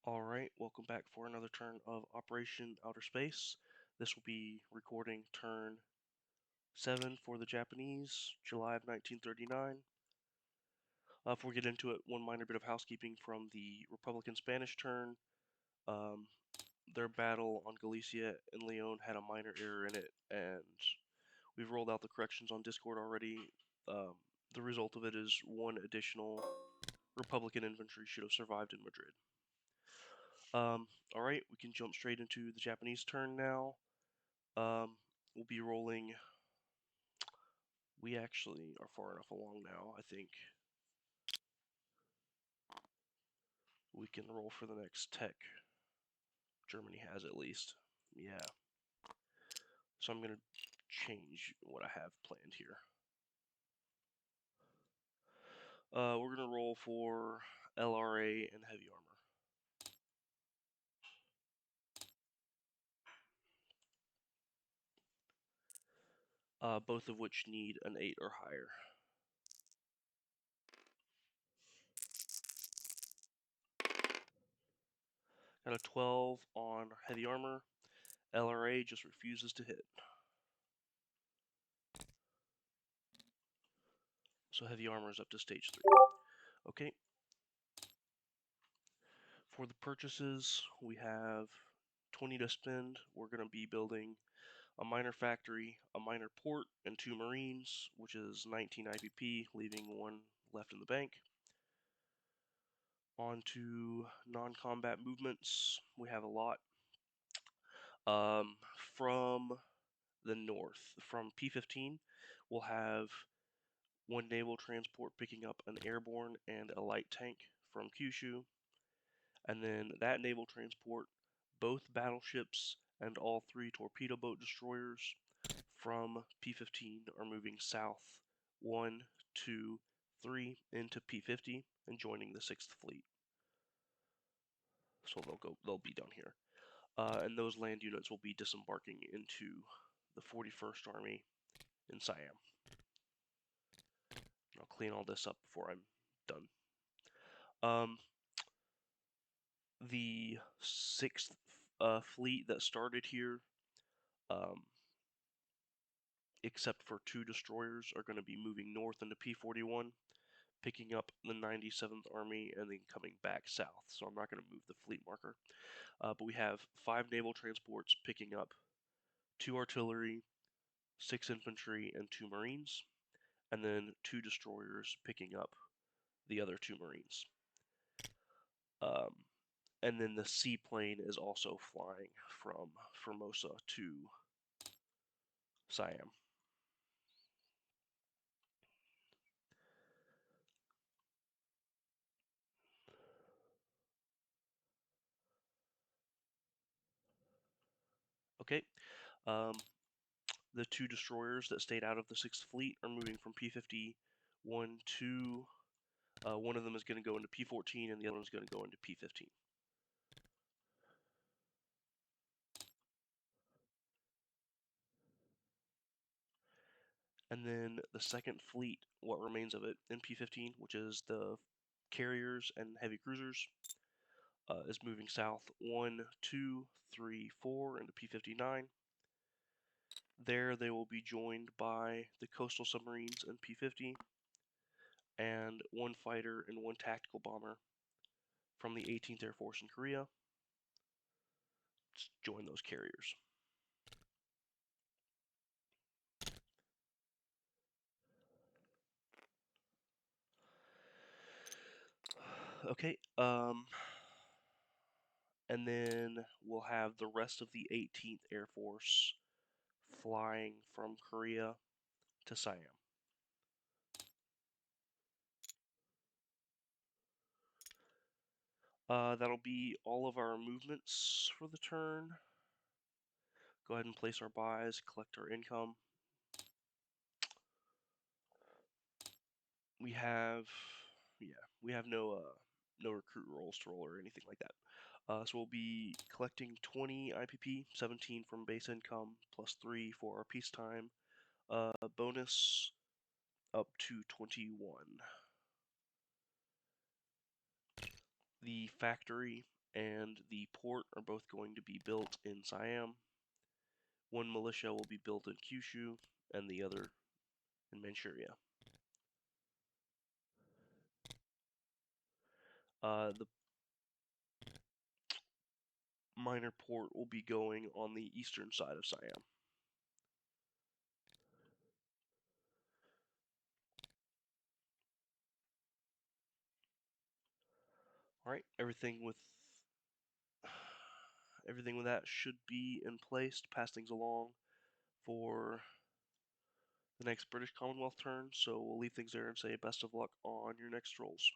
Alright, welcome back for another turn of Operation Outer Space. This will be recording turn 7 for the Japanese, July of 1939. Before we get into it, one minor bit of housekeeping from the Republican Spanish turn. Their battle on Galicia and Leon had a minor error in it, and we've rolled out the corrections on Discord already. The result of it is one additional Republican infantry should have survived in Madrid. Alright, we can jump straight into the Japanese turn now. We'll be rolling. We actually are far enough along now, I think. We can roll for the next tech. Germany has at least. Yeah. So I'm going to change what I have planned here. We're going to roll for LRA and heavy armor. Both of which need an 8 or higher. Got a 12 on heavy armor. LRA just refuses to hit. So heavy armor is up to stage 3. Okay. For the purchases, we have 20 to spend. We're going to be building a minor factory, a minor port, and 2 marines, which is 19 IPP, leaving 1 left in the bank. On to non-combat movements. We have a lot. From the north, from P-15, we'll have 1 naval transport picking up an airborne and a light tank from Kyushu. And then that naval transport, both battleships and all 3 torpedo boat destroyers from P-15 are moving south 1, 2, 3 into P-50 and joining the 6th Fleet. So they'll be down here. And those land units will be disembarking into the 41st Army in Siam. I'll clean all this up before I'm done. The 6th Fleet that started here, except for 2 destroyers, are going to be moving north into P-41, picking up the 97th Army and then coming back south. So I'm not going to move the fleet marker. But we have 5 naval transports picking up 2 artillery, 6 infantry, and 2 marines, and then 2 destroyers picking up the other 2 marines. And then the seaplane is also flying from Formosa to Siam. Okay. The 2 destroyers that stayed out of the 6th Fleet are moving from P-51 to... one of them is going to go into P-14 and the other one is going to go into P-15. And then the 2nd Fleet, what remains of it, in P-15, which is the carriers and heavy cruisers, is moving south 1, 2, 3, 4 into P-59. There they will be joined by the coastal submarines in P-50 and 1 fighter and 1 tactical bomber from the 18th Air Force in Korea. Let's join those carriers. Okay, and then we'll have the rest of the 18th Air Force flying from Korea to Siam. That'll be all of our movements for the turn. Go ahead and place our buys, collect our income. We have no recruit rolls to roll or anything like that. So we'll be collecting 20 IPP, 17 from base income, plus 3 for our peacetime. Bonus up to 21. The factory and the port are both going to be built in Siam. One militia will be built in Kyushu, and the other in Manchuria. The minor port will be going on the eastern side of Siam. Alright, everything with that should be in place to pass things along for the next British Commonwealth turn, so we'll leave things there and say best of luck on your next rolls.